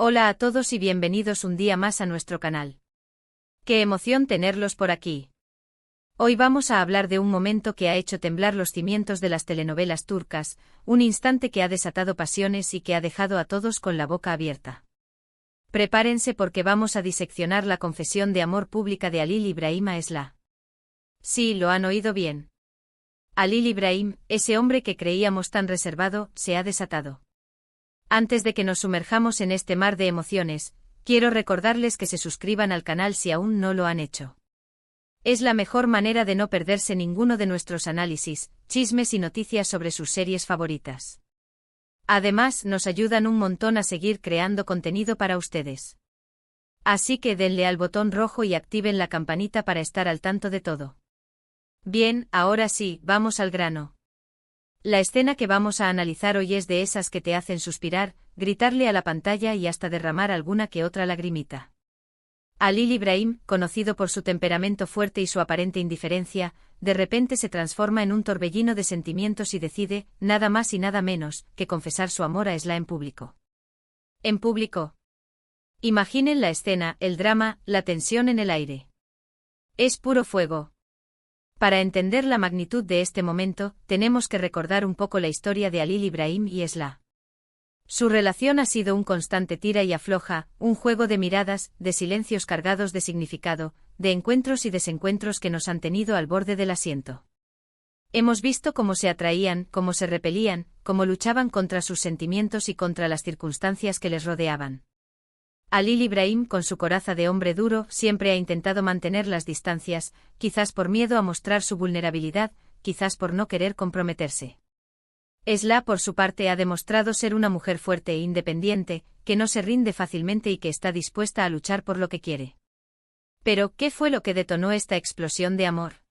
Hola a todos y bienvenidos un día más a nuestro canal. ¡Qué emoción tenerlos por aquí! Hoy vamos a hablar de un momento que ha hecho temblar los cimientos de las telenovelas turcas, un instante que ha desatado pasiones y que ha dejado a todos con la boca abierta. Prepárense porque vamos a diseccionar la confesión de amor pública de Halil İbrahim a Esla. Sí, lo han oído bien. Halil İbrahim, ese hombre que creíamos tan reservado, se ha desatado. Antes de que nos sumerjamos en este mar de emociones, quiero recordarles que se suscriban al canal si aún no lo han hecho. Es la mejor manera de no perderse ninguno de nuestros análisis, chismes y noticias sobre sus series favoritas. Además, nos ayudan un montón a seguir creando contenido para ustedes. Así que denle al botón rojo y activen la campanita para estar al tanto de todo. Bien, ahora sí, vamos al grano. La escena que vamos a analizar hoy es de esas que te hacen suspirar, gritarle a la pantalla y hasta derramar alguna que otra lagrimita. Halil İbrahim, conocido por su temperamento fuerte y su aparente indiferencia, de repente se transforma en un torbellino de sentimientos y decide, nada más y nada menos, que confesar su amor a Esla en público. En público. Imaginen la escena, el drama, la tensión en el aire. Es puro fuego. Para entender la magnitud de este momento, tenemos que recordar un poco la historia de Halil İbrahim y Esla. Su relación ha sido un constante tira y afloja, un juego de miradas, de silencios cargados de significado, de encuentros y desencuentros que nos han tenido al borde del asiento. Hemos visto cómo se atraían, cómo se repelían, cómo luchaban contra sus sentimientos y contra las circunstancias que les rodeaban. Halil İbrahim, con su coraza de hombre duro, siempre ha intentado mantener las distancias, quizás por miedo a mostrar su vulnerabilidad, quizás por no querer comprometerse. Esla, por su parte, ha demostrado ser una mujer fuerte e independiente, que no se rinde fácilmente y que está dispuesta a luchar por lo que quiere. Pero, ¿qué fue lo que detonó esta explosión de amor?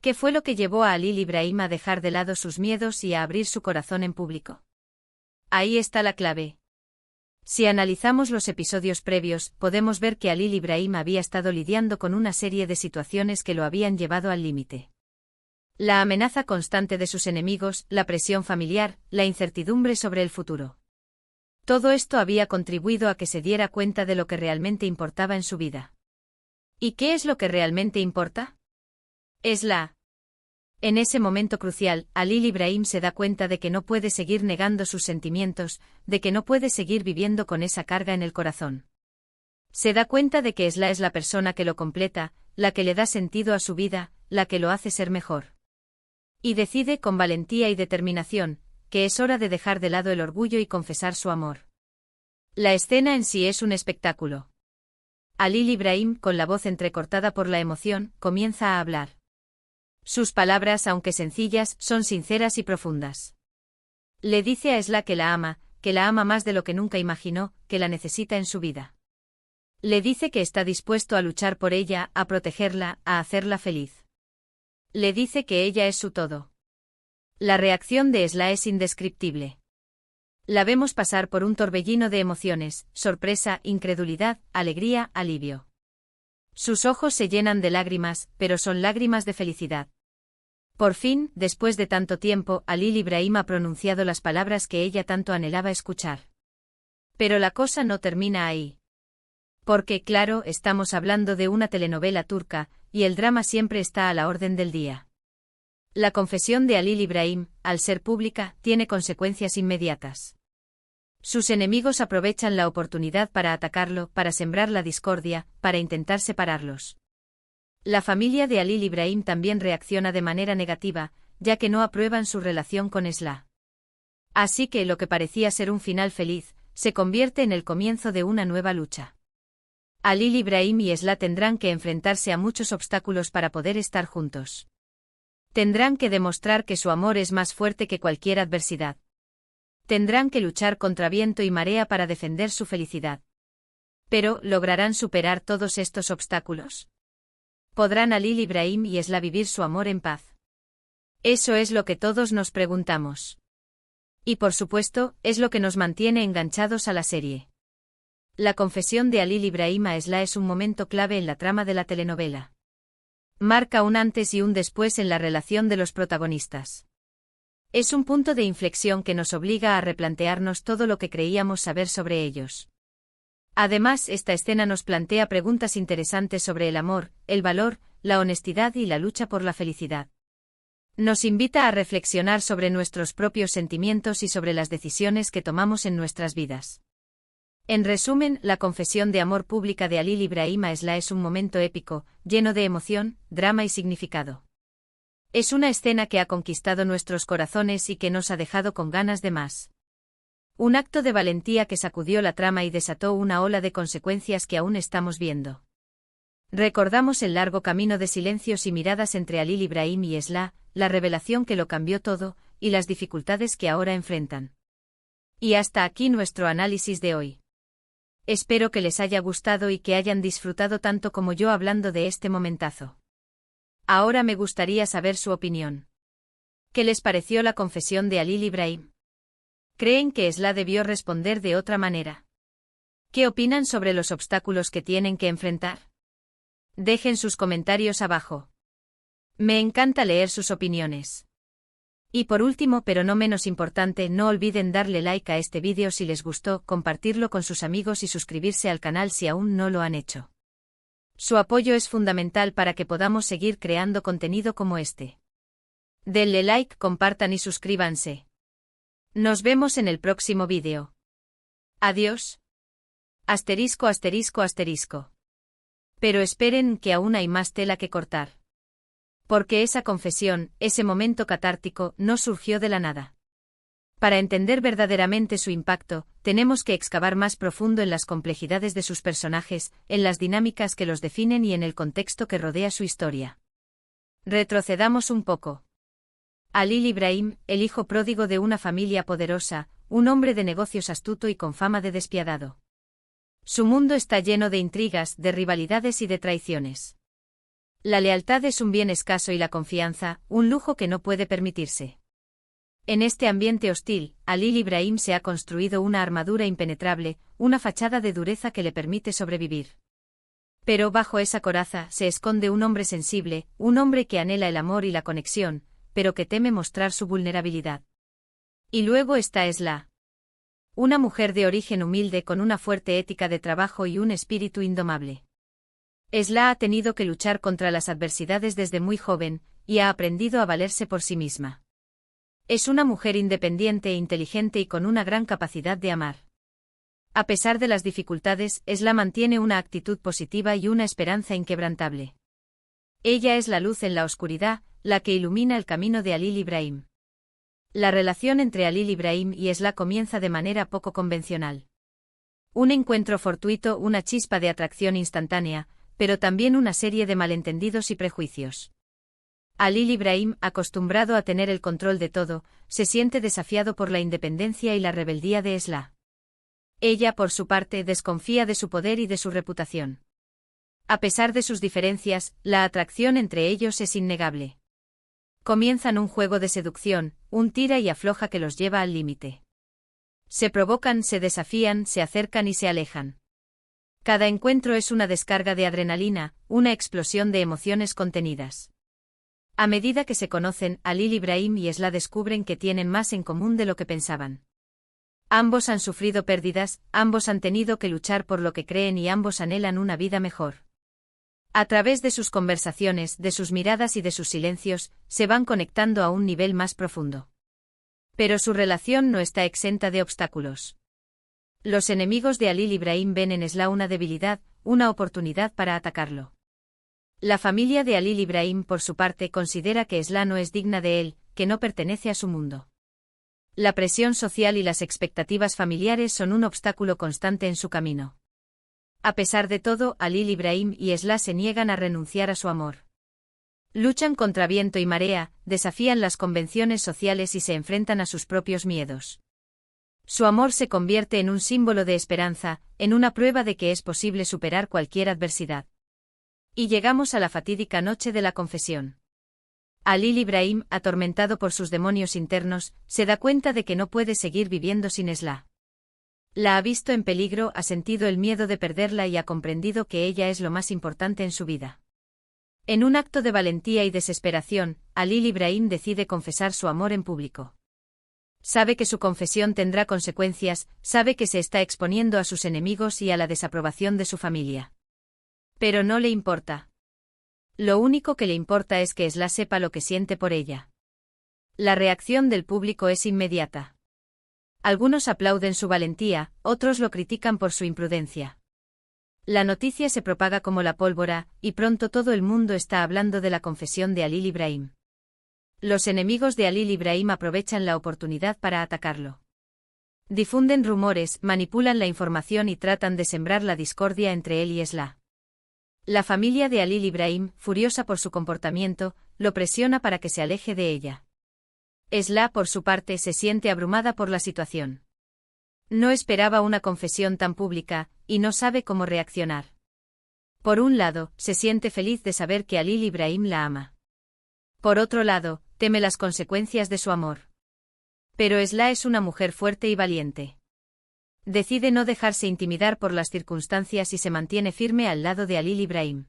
¿Qué fue lo que llevó a Halil İbrahim a dejar de lado sus miedos y a abrir su corazón en público? Ahí está la clave. Si analizamos los episodios previos, podemos ver que Halil İbrahim había estado lidiando con una serie de situaciones que lo habían llevado al límite. La amenaza constante de sus enemigos, la presión familiar, la incertidumbre sobre el futuro. Todo esto había contribuido a que se diera cuenta de lo que realmente importaba en su vida. ¿Y qué es lo que realmente importa? En ese momento crucial, Halil İbrahim se da cuenta de que no puede seguir negando sus sentimientos, de que no puede seguir viviendo con esa carga en el corazón. Se da cuenta de que Esla es la persona que lo completa, la que le da sentido a su vida, la que lo hace ser mejor. Y decide con valentía y determinación, que es hora de dejar de lado el orgullo y confesar su amor. La escena en sí es un espectáculo. Halil İbrahim, con la voz entrecortada por la emoción, comienza a hablar. Sus palabras, aunque sencillas, son sinceras y profundas. Le dice a Esla que la ama más de lo que nunca imaginó, que la necesita en su vida. Le dice que está dispuesto a luchar por ella, a protegerla, a hacerla feliz. Le dice que ella es su todo. La reacción de Esla es indescriptible. La vemos pasar por un torbellino de emociones, sorpresa, incredulidad, alegría, alivio. Sus ojos se llenan de lágrimas, pero son lágrimas de felicidad. Por fin, después de tanto tiempo, Halil İbrahim ha pronunciado las palabras que ella tanto anhelaba escuchar. Pero la cosa no termina ahí. Porque, claro, estamos hablando de una telenovela turca, y el drama siempre está a la orden del día. La confesión de Halil İbrahim, al ser pública, tiene consecuencias inmediatas. Sus enemigos aprovechan la oportunidad para atacarlo, para sembrar la discordia, para intentar separarlos. La familia de Halil İbrahim también reacciona de manera negativa, ya que no aprueban su relación con Esla. Así que lo que parecía ser un final feliz, se convierte en el comienzo de una nueva lucha. Halil İbrahim y Esla tendrán que enfrentarse a muchos obstáculos para poder estar juntos. Tendrán que demostrar que su amor es más fuerte que cualquier adversidad. Tendrán que luchar contra viento y marea para defender su felicidad. Pero, ¿lograrán superar todos estos obstáculos? ¿Podrán Halil İbrahim y Esla vivir su amor en paz? Eso es lo que todos nos preguntamos. Y por supuesto, es lo que nos mantiene enganchados a la serie. La confesión de Halil İbrahim a Esla es un momento clave en la trama de la telenovela. Marca un antes y un después en la relación de los protagonistas. Es un punto de inflexión que nos obliga a replantearnos todo lo que creíamos saber sobre ellos. Además, esta escena nos plantea preguntas interesantes sobre el amor, el valor, la honestidad y la lucha por la felicidad. Nos invita a reflexionar sobre nuestros propios sentimientos y sobre las decisiones que tomamos en nuestras vidas. En resumen, la confesión de amor pública de Halil Ibrahim a Esla es un momento épico, lleno de emoción, drama y significado. Es una escena que ha conquistado nuestros corazones y que nos ha dejado con ganas de más. Un acto de valentía que sacudió la trama y desató una ola de consecuencias que aún estamos viendo. Recordamos el largo camino de silencios y miradas entre Halil Ibrahim y Esla, la revelación que lo cambió todo, y las dificultades que ahora enfrentan. Y hasta aquí nuestro análisis de hoy. Espero que les haya gustado y que hayan disfrutado tanto como yo hablando de este momentazo. Ahora me gustaría saber su opinión. ¿Qué les pareció la confesión de Halil Ibrahim? ¿Creen que Esla debió responder de otra manera? ¿Qué opinan sobre los obstáculos que tienen que enfrentar? Dejen sus comentarios abajo. Me encanta leer sus opiniones. Y por último, pero no menos importante, no olviden darle like a este vídeo si les gustó, compartirlo con sus amigos y suscribirse al canal si aún no lo han hecho. Su apoyo es fundamental para que podamos seguir creando contenido como este. Denle like, compartan y suscríbanse. Nos vemos en el próximo vídeo. Adiós. Asterisco asterisco asterisco. Pero esperen, que aún hay más tela que cortar. Porque esa confesión, ese momento catártico, no surgió de la nada. Para entender verdaderamente su impacto, tenemos que excavar más profundo en las complejidades de sus personajes, en las dinámicas que los definen y en el contexto que rodea su historia. Retrocedamos un poco. Halil Ibrahim, el hijo pródigo de una familia poderosa, un hombre de negocios astuto y con fama de despiadado. Su mundo está lleno de intrigas, de rivalidades y de traiciones. La lealtad es un bien escaso y la confianza, un lujo que no puede permitirse. En este ambiente hostil, Halil Ibrahim se ha construido una armadura impenetrable, una fachada de dureza que le permite sobrevivir. Pero bajo esa coraza se esconde un hombre sensible, un hombre que anhela el amor y la conexión, pero que teme mostrar su vulnerabilidad. Y luego está Esla. Una mujer de origen humilde con una fuerte ética de trabajo y un espíritu indomable. Esla ha tenido que luchar contra las adversidades desde muy joven, y ha aprendido a valerse por sí misma. Es una mujer independiente e inteligente y con una gran capacidad de amar. A pesar de las dificultades, Esla mantiene una actitud positiva y una esperanza inquebrantable. Ella es la luz en la oscuridad, la que ilumina el camino de Halil Ibrahim. La relación entre Halil Ibrahim y Esla comienza de manera poco convencional. Un encuentro fortuito, una chispa de atracción instantánea, pero también una serie de malentendidos y prejuicios. Halil Ibrahim, acostumbrado a tener el control de todo, se siente desafiado por la independencia y la rebeldía de Esla. Ella, por su parte, desconfía de su poder y de su reputación. A pesar de sus diferencias, la atracción entre ellos es innegable. Comienzan un juego de seducción, un tira y afloja que los lleva al límite. Se provocan, se desafían, se acercan y se alejan. Cada encuentro es una descarga de adrenalina, una explosión de emociones contenidas. A medida que se conocen, Halil Ibrahim y Esla descubren que tienen más en común de lo que pensaban. Ambos han sufrido pérdidas, ambos han tenido que luchar por lo que creen y ambos anhelan una vida mejor. A través de sus conversaciones, de sus miradas y de sus silencios, se van conectando a un nivel más profundo. Pero su relación no está exenta de obstáculos. Los enemigos de Halil Ibrahim ven en Esla una debilidad, una oportunidad para atacarlo. La familia de Halil Ibrahim, por su parte, considera que Esla no es digna de él, que no pertenece a su mundo. La presión social y las expectativas familiares son un obstáculo constante en su camino. A pesar de todo, Halil Ibrahim y Esla se niegan a renunciar a su amor. Luchan contra viento y marea, desafían las convenciones sociales y se enfrentan a sus propios miedos. Su amor se convierte en un símbolo de esperanza, en una prueba de que es posible superar cualquier adversidad. Y llegamos a la fatídica noche de la confesión. Halil Ibrahim, atormentado por sus demonios internos, se da cuenta de que no puede seguir viviendo sin Esla. La ha visto en peligro, ha sentido el miedo de perderla y ha comprendido que ella es lo más importante en su vida. En un acto de valentía y desesperación, Halil Ibrahim decide confesar su amor en público. Sabe que su confesión tendrá consecuencias, sabe que se está exponiendo a sus enemigos y a la desaprobación de su familia. Pero no le importa. Lo único que le importa es que Esla sepa lo que siente por ella. La reacción del público es inmediata. Algunos aplauden su valentía, otros lo critican por su imprudencia. La noticia se propaga como la pólvora, y pronto todo el mundo está hablando de la confesión de Halil Ibrahim. Los enemigos de Halil Ibrahim aprovechan la oportunidad para atacarlo. Difunden rumores, manipulan la información y tratan de sembrar la discordia entre él y Esla. La familia de Halil Ibrahim, furiosa por su comportamiento, lo presiona para que se aleje de ella. Esla, por su parte, se siente abrumada por la situación. No esperaba una confesión tan pública, y no sabe cómo reaccionar. Por un lado, se siente feliz de saber que Halil Ibrahim la ama. Por otro lado, teme las consecuencias de su amor. Pero Esla es una mujer fuerte y valiente. Decide no dejarse intimidar por las circunstancias y se mantiene firme al lado de Halil Ibrahim.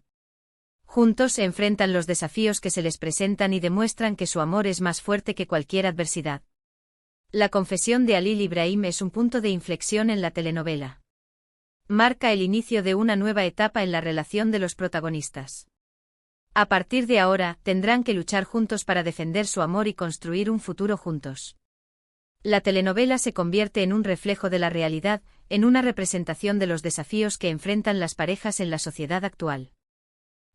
Juntos se enfrentan los desafíos que se les presentan y demuestran que su amor es más fuerte que cualquier adversidad. La confesión de Halil Ibrahim es un punto de inflexión en la telenovela. Marca el inicio de una nueva etapa en la relación de los protagonistas. A partir de ahora, tendrán que luchar juntos para defender su amor y construir un futuro juntos. La telenovela se convierte en un reflejo de la realidad, en una representación de los desafíos que enfrentan las parejas en la sociedad actual.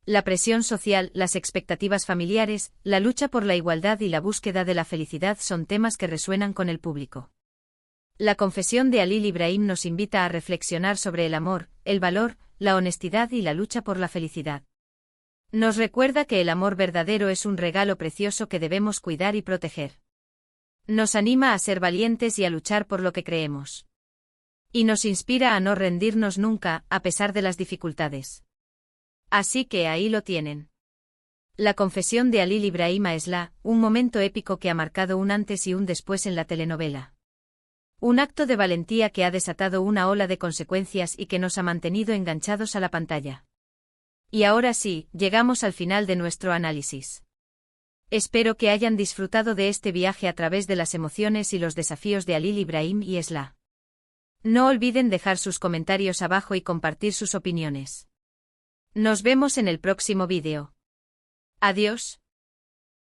La presión social, las expectativas familiares, la lucha por la igualdad y la búsqueda de la felicidad son temas que resuenan con el público. La confesión de Halil Ibrahim nos invita a reflexionar sobre el amor, el valor, la honestidad y la lucha por la felicidad. Nos recuerda que el amor verdadero es un regalo precioso que debemos cuidar y proteger. Nos anima a ser valientes y a luchar por lo que creemos. Y nos inspira a no rendirnos nunca, a pesar de las dificultades. Así que ahí lo tienen. La confesión de Halil Ibrahim a Esla, un momento épico que ha marcado un antes y un después en la telenovela. Un acto de valentía que ha desatado una ola de consecuencias y que nos ha mantenido enganchados a la pantalla. Y ahora sí, llegamos al final de nuestro análisis. Espero que hayan disfrutado de este viaje a través de las emociones y los desafíos de Halil Ibrahim y Esla. No olviden dejar sus comentarios abajo y compartir sus opiniones. Nos vemos en el próximo vídeo. Adiós.